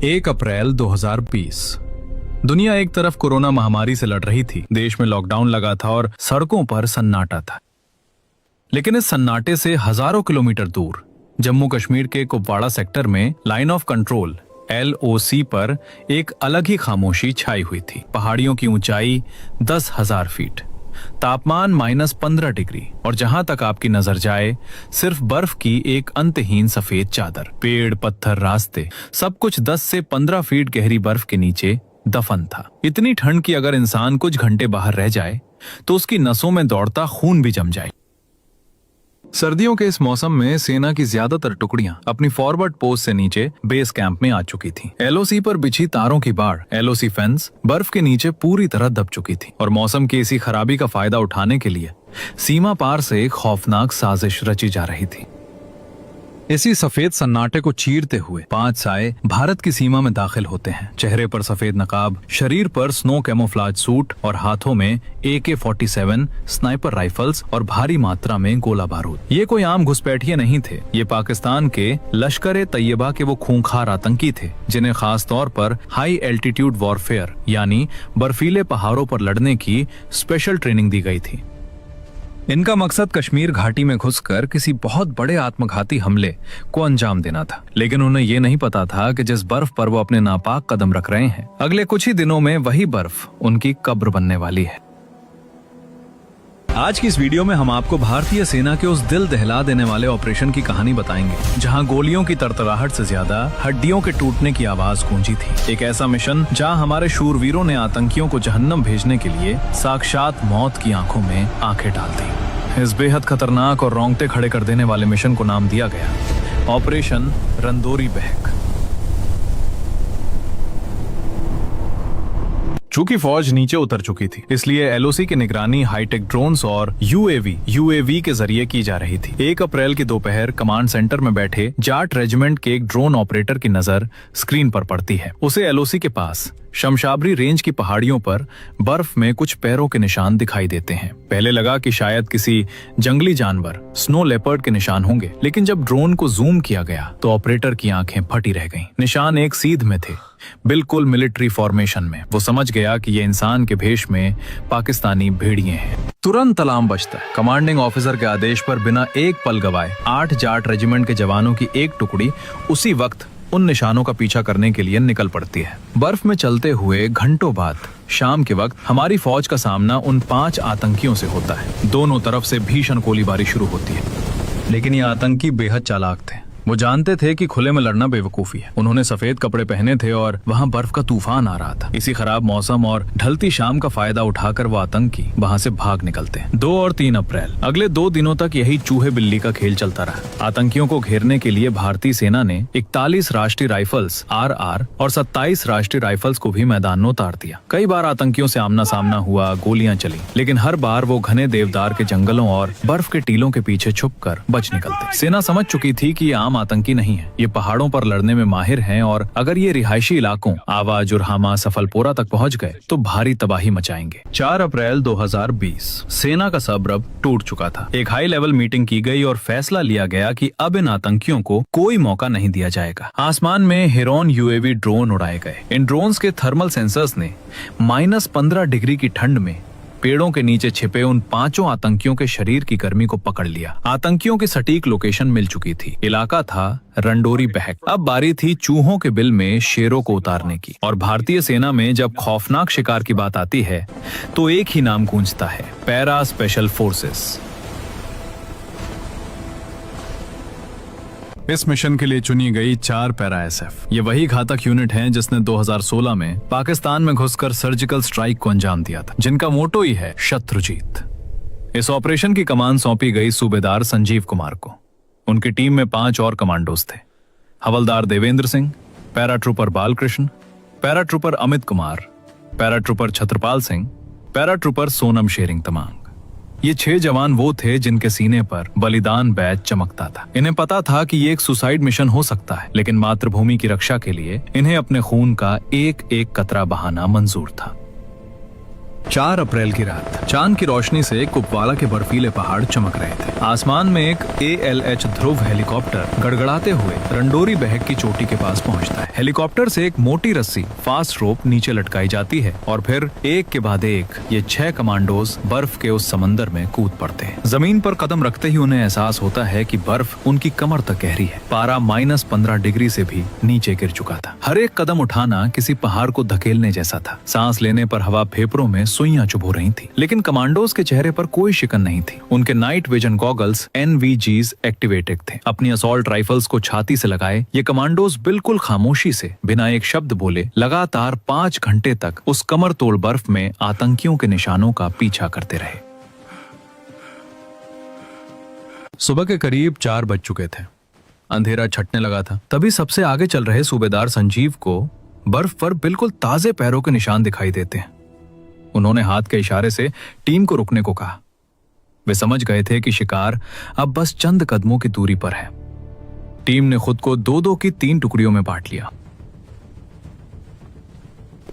1 अप्रैल 2020। दुनिया एक तरफ कोरोना महामारी से लड़ रही थी, देश में लॉकडाउन लगा था और सड़कों पर सन्नाटा था। लेकिन इस सन्नाटे से हजारों किलोमीटर दूर जम्मू कश्मीर के कुपवाड़ा सेक्टर में लाइन ऑफ कंट्रोल LOC पर एक अलग ही खामोशी छाई हुई थी। पहाड़ियों की ऊंचाई 10,000 फीट, तापमान -15 डिग्री और जहां तक आपकी नजर जाए सिर्फ बर्फ की एक अंतहीन सफेद चादर। पेड़, पत्थर, रास्ते, सब कुछ 10 से 15 फीट गहरी बर्फ के नीचे दफन था। इतनी ठंड कि अगर इंसान कुछ घंटे बाहर रह जाए तो उसकी नसों में दौड़ता खून भी जम जाए। सर्दियों के इस मौसम में सेना की ज्यादातर टुकड़ियां अपनी फॉरवर्ड पोस्ट से नीचे बेस कैंप में आ चुकी थीं। LOC पर बिछी तारों की बाढ़, LOC फेंस बर्फ के नीचे पूरी तरह दब चुकी थी और मौसम की इसी खराबी का फायदा उठाने के लिए सीमा पार से एक खौफनाक साजिश रची जा रही थी। इसी सफेद सन्नाटे को चीरते हुए 5 साए भारत की सीमा में दाखिल होते हैं। चेहरे पर सफेद नकाब, शरीर पर स्नो कैमोफ्लाज सूट और हाथों में AK-47 स्नाइपर राइफल्स और भारी मात्रा में गोला बारूद। ये कोई आम घुसपैठिए नहीं थे, ये पाकिस्तान के लश्कर-ए-तैयबा के वो खूंखार आतंकी थे जिन्हें खास तौर पर हाई एल्टीट्यूड वॉरफेयर यानी बर्फीले पहाड़ों पर लड़ने की स्पेशल ट्रेनिंग दी गई थी। इनका मकसद कश्मीर घाटी में घुसकर किसी बहुत बड़े आत्मघाती हमले को अंजाम देना था। लेकिन उन्हें यह नहीं पता था कि जिस बर्फ पर वो अपने नापाक कदम रख रहे हैं, अगले कुछ ही दिनों में वही बर्फ उनकी कब्र बनने वाली है। आज की इस वीडियो में हम आपको भारतीय सेना के उस दिल दहला देने वाले ऑपरेशन की कहानी बताएंगे जहां गोलियों की तरतराहट से ज्यादा हड्डियों के टूटने की आवाज गूंजी थी। एक ऐसा मिशन जहां हमारे शूरवीरों ने आतंकियों को जहन्नम भेजने के लिए साक्षात मौत की आंखों में आंखें डाल दी। इस बेहद खतरनाक और रोंगटे खड़े कर देने वाले मिशन को नाम दिया गया ऑपरेशन रंदोरी बहक। चूंकि फौज नीचे उतर चुकी थी, इसलिए LOC की निगरानी हाईटेक ड्रोन्स और UAV के जरिए की जा रही थी। 1 अप्रैल की दोपहर कमांड सेंटर में बैठे जाट रेजिमेंट के एक ड्रोन ऑपरेटर की नजर स्क्रीन पर पड़ती है। उसे LOC के पास शमशाबरी रेंज की पहाड़ियों पर बर्फ में कुछ पैरों के निशान दिखाई देते हैं। पहले लगा कि शायद किसी जंगली जानवर स्नो लेपर्ड के निशान होंगे, लेकिन जब ड्रोन को जूम किया गया तो ऑपरेटर की आंखें फटी रह गईं। निशान एक सीध में थे, बिल्कुल मिलिट्री फॉर्मेशन में। वो समझ गया कि ये इंसान के भेष में पाकिस्तानी भेड़िए हैं। तुरंत अलार्म बजता है। कमांडिंग ऑफिसर के आदेश पर बिना एक पल गवाए 8 जाट रेजिमेंट के जवानों की एक टुकड़ी उसी वक्त उन निशानों का पीछा करने के लिए निकल पड़ती है। बर्फ में चलते हुए घंटों बाद शाम के वक्त हमारी फौज का सामना उन 5 आतंकियों से होता है। दोनों तरफ से भीषण गोलीबारी शुरू होती है, लेकिन ये आतंकी बेहद चालाक थे। वो जानते थे कि खुले में लड़ना बेवकूफी है। उन्होंने सफेद कपड़े पहने थे और वहाँ बर्फ का तूफान आ रहा था। इसी खराब मौसम और ढलती शाम का फायदा उठाकर वो आतंकी वहाँ से भाग निकलते हैं। 2 और 3 अप्रैल अगले 2 दिनों तक यही चूहे बिल्ली का खेल चलता रहा। आतंकियों को घेरने के लिए भारतीय सेना ने 41 राष्ट्रीय राइफल्स RR और 27 राष्ट्रीय राइफल्स को भी मैदान में उतार दिया। कई बार आतंकियों से आमना सामना हुआ, गोलियां चली, लेकिन हर बार वो घने देवदार के जंगलों और बर्फ के टीलों के पीछे छुपकर बच निकलते। सेना समझ चुकी थी कि आतंकी नहीं है, ये पहाड़ों पर लड़ने में माहिर हैं और अगर ये रिहायशी इलाकों आवा, जुरहामा, सफलपोरा तक पहुंच गए तो भारी तबाही मचाएंगे। 4 अप्रैल 2020 सेना का सब्र टूट चुका था। एक हाई लेवल मीटिंग की गई और फैसला लिया गया कि अब इन आतंकियों को कोई मौका नहीं दिया जाएगा। आसमान में हेरोन UAV ड्रोन उड़ाए गए। इन ड्रोन्स के थर्मल सेंसर्स ने -15 डिग्री की ठंड में पेड़ों के नीचे छिपे उन 5 आतंकियों के शरीर की गर्मी को पकड़ लिया। आतंकियों की सटीक लोकेशन मिल चुकी थी। इलाका था रंडोरी बहक। अब बारी थी चूहों के बिल में शेरों को उतारने की। और भारतीय सेना में जब खौफनाक शिकार की बात आती है तो एक ही नाम गूंजता है, पैरा स्पेशल फोर्सेस। इस मिशन के लिए चुनी गई 4 पैरा SF। ये वही घातक यूनिट हैं जिसने 2016 में पाकिस्तान में घुसकर सर्जिकल स्ट्राइक को अंजाम दिया था, जिनका मोटो ही है शत्रुजीत। इस ऑपरेशन की कमान सौंपी गई सूबेदार संजीव कुमार को। उनकी टीम में 5 और कमांडोज थे, हवलदार Devendra Singh, paratrooper Balakrishna, paratrooper Amit Kumar, paratrooper Chhatrapal Singh, paratrooper Sonam Tshering Tamang. ये 6 जवान वो थे जिनके सीने पर बलिदान बैज चमकता था। इन्हें पता था कि ये एक सुसाइड मिशन हो सकता है, लेकिन मातृभूमि की रक्षा के लिए इन्हें अपने खून का एक एक कतरा बहाना मंजूर था। 4 अप्रैल की रात चांद की रोशनी से कुपवाड़ा के बर्फीले पहाड़ चमक रहे थे। आसमान में एक ALH ध्रुव हेलीकॉप्टर गड़गड़ाते हुए रंडोरी बहक की चोटी के पास पहुंचता है। हेलीकॉप्टर से एक मोटी रस्सी फास्ट रोप नीचे लटकाई जाती है और फिर एक के बाद एक ये 6 कमांडोज बर्फ के उस समंदर में कूद पड़ते हैं। जमीन पर कदम रखते ही उन्हें एहसास होता है कि बर्फ उनकी कमर तक गहरी है। पारा -15 डिग्री से भी नीचे गिर चुका था। हर एक कदम उठाना किसी पहाड़ को धकेलने जैसा था। सांस लेने पर हवा फेफड़ों में सुइयां चुभ रही थी, लेकिन कमांडोज के चेहरे पर कोई शिकन नहीं थी। उनके night vision goggles NVGs activated थे। अपनी असॉल्ट राइफल्स को छाती से लगाए ये कमांडोज बिल्कुल खामोशी से बिना एक शब्द बोले लगातार 5 घंटे तक उस कमर तोड़ बर्फ में आतंकियों के निशानों का पीछा करते रहे। सुबह के करीब 4 बज चुके थे। अंधेरा छटने लगा था। तभी सबसे आगे चल रहे सूबेदार संजीव को बर्फ पर बिल्कुल ताजे पैरों के निशान दिखाई देते हैं। उन्होंने हाथ के इशारे से टीम को रुकने को कहा। वे समझ गए थे कि शिकार अब बस चंद कदमों की दूरी पर है। टीम ने खुद को 2-2 की 3 टुकड़ियों में बांट लिया।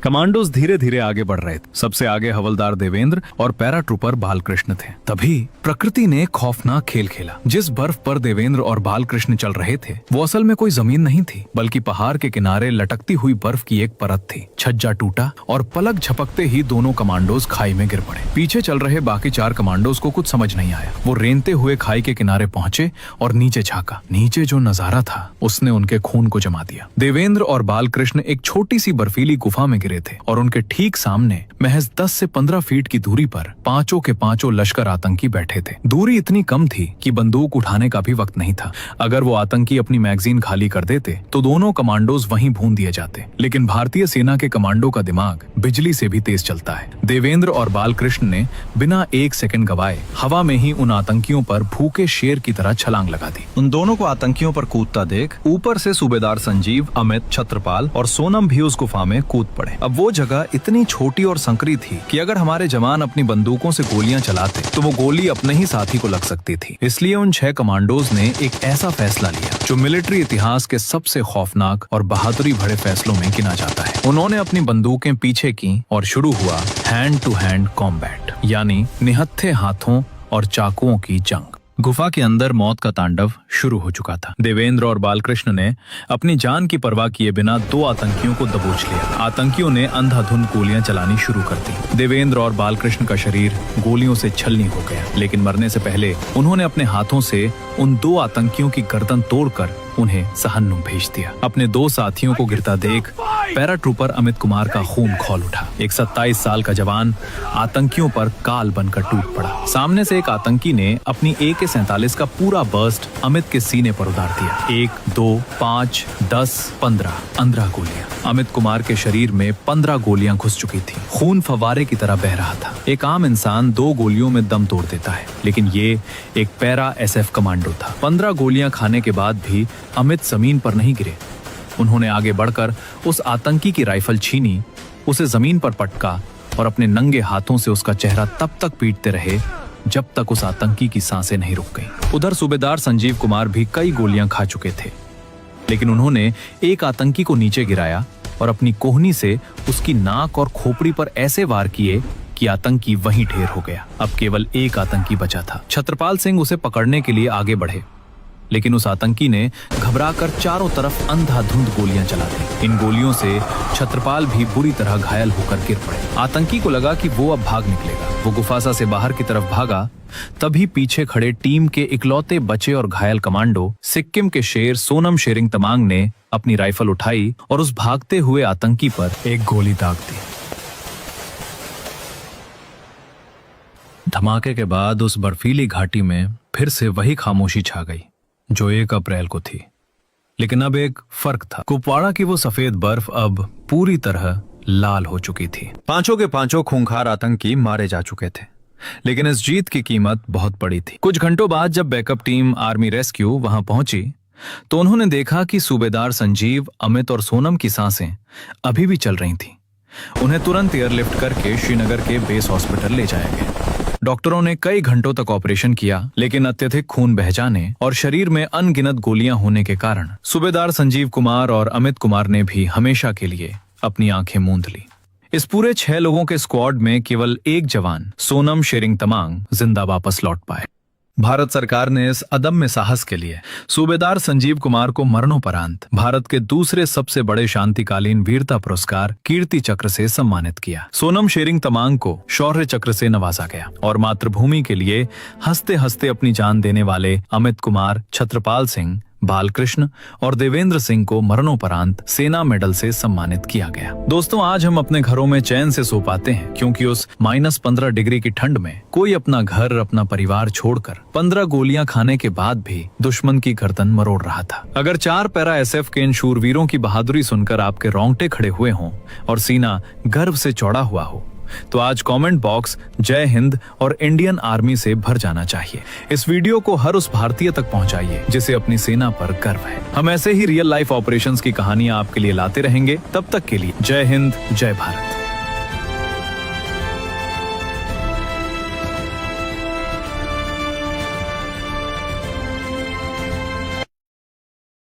कमांडोज धीरे धीरे आगे बढ़ रहे थे। सबसे आगे हवलदार देवेंद्र और पैराट्रूपर बालकृष्ण थे। तभी प्रकृति ने खौफनाक खेल खेला। जिस बर्फ पर देवेंद्र और बालकृष्ण चल रहे थे वो असल में कोई जमीन नहीं थी, बल्कि पहाड़ के किनारे लटकती हुई बर्फ की एक परत थी। छज्जा टूटा और पलक झपकते ही दोनों कमांडोज खाई में गिर पड़े। पीछे चल रहे बाकी 4 कमांडोज को कुछ समझ नहीं आया। वो रेंगते हुए खाई के किनारे पहुंचे और नीचे झांका। नीचे जो नजारा था उसने उनके खून को जमा दिया। देवेंद्र और बालकृष्ण एक छोटी सी बर्फीली गुफा में थे और उनके ठीक सामने महज 10 से 15 फीट की दूरी पर पांचों के पांचों लश्कर आतंकी बैठे थे। दूरी इतनी कम थी कि बंदूक उठाने का भी वक्त नहीं था। अगर वो आतंकी अपनी मैगजीन खाली कर देते तो दोनों कमांडोज वहीं भून दिए जाते। लेकिन भारतीय सेना के कमांडो का दिमाग बिजली से भी तेज चलता है। देवेंद्र और बालकृष्ण ने बिना 1 सेकंड गवाए हवा में ही उन आतंकियों पर भूखे शेर की तरह छलांग लगा दी। उन दोनों को आतंकियों पर कूदता देख ऊपर से सूबेदार संजीव, अमित, छत्रपाल और सोनम भी उस गुफा में कूद पड़े। अब वो जगह इतनी छोटी और संकरी थी कि अगर हमारे जवान अपनी बंदूकों से गोलियां चलाते तो वो गोली अपने ही साथी को लग सकती थी। इसलिए उन 6 कमांडोज ने एक ऐसा फैसला लिया जो मिलिट्री इतिहास के सबसे खौफनाक और बहादुरी भरे फैसलों में गिना जाता है। उन्होंने अपनी बंदूकें पीछे की और शुरू हुआ हैंड टू हैंड कॉम्बैट, यानी निहत्थे हाथों और चाकुओं की जंग। गुफा के अंदर मौत का तांडव शुरू हो चुका था। देवेंद्र और बालकृष्ण ने अपनी जान की परवाह किए बिना 2 आतंकियों को दबोच लिया। आतंकियों ने अंधाधुंध गोलियां चलानी शुरू कर दी। देवेंद्र और बालकृष्ण का शरीर गोलियों से छलनी हो गया, लेकिन मरने से पहले उन्होंने अपने हाथों से उन 2 आतंकियों की गर्दन तोड़कर उन्हें सहन्नुम भेज दिया। अपने 2 साथियों को गिरता देख पैराट्रूपर अमित कुमार का खून खौल उठा। एक 27 साल का जवान आतंकियों पर काल बनकर टूट पड़ा। सामने से एक आतंकी ने अपनी AK-47 का पूरा बर्स्ट अमित के सीने पर उतार दिया। 1, 2, 5, 10, 15 गोलियां। अमित कुमार के शरीर में 15 गोलियां घुस चुकी थी। खून फव्वारे की तरह बह रहा था। एक आम इंसान 2 गोलियों में दम तोड़ देता है, लेकिन ये एक पैरा SF कमांडो था। 15 गोलियां खाने के बाद भी अमित जमीन पर नहीं गिरे। उन्होंने आगे बढ़कर उस आतंकी की राइफल छीनी, उसे जमीन पर पटका और अपने नंगे हाथों से उसका चेहरा तब तक पीटते रहे जब तक उस आतंकी की सांसें नहीं रुक गईं। उधर सूबेदार संजीव कुमार भी कई गोलियां खा चुके थे, लेकिन उन्होंने एक आतंकी को नीचे गिराया और अपनी कोहनी से उसकी नाक और खोपड़ी पर ऐसे वार किए कि आतंकी वहीं ढेर हो गया। अब केवल एक आतंकी बचा था। छत्रपाल सिंह उसे पकड़ने के लिए आगे बढ़े, लेकिन उस आतंकी ने घबराकर चारों तरफ अंधाधुंध गोलियां चला दी। इन गोलियों से छत्रपाल भी बुरी तरह घायल होकर गिर पड़े। आतंकी को लगा कि वो अब भाग निकलेगा। वो गुफासा से बाहर की तरफ भागा, तभी पीछे खड़े टीम के इकलौते बचे और घायल कमांडो सिक्किम के शेर सोनम शेरिंग तमांग ने अपनी राइफल उठाई और उस भागते हुए आतंकी पर एक गोली दाग दी। धमाके के बाद उस बर्फीली घाटी में फिर से वही खामोशी छा गई जो 1 अप्रैल को थी। लेकिन अब एक फर्क था। कुपवाड़ा की वो सफेद बर्फ अब पूरी तरह लाल हो चुकी थी। पांचों के पांचों खूंखार आतंकी मारे जा चुके थे, लेकिन इस जीत की कीमत बहुत बड़ी थी। कुछ घंटों बाद जब बैकअप टीम आर्मी रेस्क्यू वहां पहुंची तो उन्होंने देखा कि सूबेदार संजीव, अमित और सोनम की सांसें अभी भी चल रही थीं। उन्हें तुरंत एयरलिफ्ट करके श्रीनगर के बेस हॉस्पिटल ले जाया गया। डॉक्टरों ने कई घंटों तक ऑपरेशन किया, लेकिन अत्यधिक खून बह जाने और शरीर में अनगिनत गोलियां होने के कारण सूबेदार संजीव कुमार और अमित कुमार ने भी हमेशा के लिए अपनी आंखें मूंद ली। इस पूरे 6 लोगों के स्क्वाड में केवल एक जवान सोनम शेरिंग तमांग जिंदा वापस लौट पाए। भारत सरकार ने इस अदम्य साहस के लिए सूबेदार संजीव कुमार को मरणोपरांत भारत के दूसरे सबसे बड़े शांतिकालीन वीरता पुरस्कार कीर्ति चक्र से सम्मानित किया। सोनम शेरिंग तमांग को शौर्य चक्र से नवाजा गया और मातृभूमि के लिए हंसते हंसते अपनी जान देने वाले अमित कुमार, छत्रपाल सिंह, बालकृष्ण और देवेंद्र सिंह को मरणोपरांत सेना मेडल से सम्मानित किया गया। दोस्तों, आज हम अपने घरों में चैन से सो पाते हैं क्योंकि उस -15 डिग्री की ठंड में कोई अपना घर, अपना परिवार छोड़कर 15 गोलियां खाने के बाद भी दुश्मन की गर्दन मरोड़ रहा था। अगर 4 पैरा SF के इन शूरवीरों की बहादुरी सुनकर आपके रोंगटे खड़े हुए हों और सीना गर्व से चौड़ा हुआ हो, तो आज कमेंट बॉक्स जय हिंद और इंडियन आर्मी से भर जाना चाहिए। इस वीडियो को हर उस भारतीय तक पहुंचाइए जिसे अपनी सेना पर गर्व है। हम ऐसे ही रियल लाइफ ऑपरेशंस की कहानियां आपके लिए लाते रहेंगे। तब तक के लिए जय हिंद, जय भारत।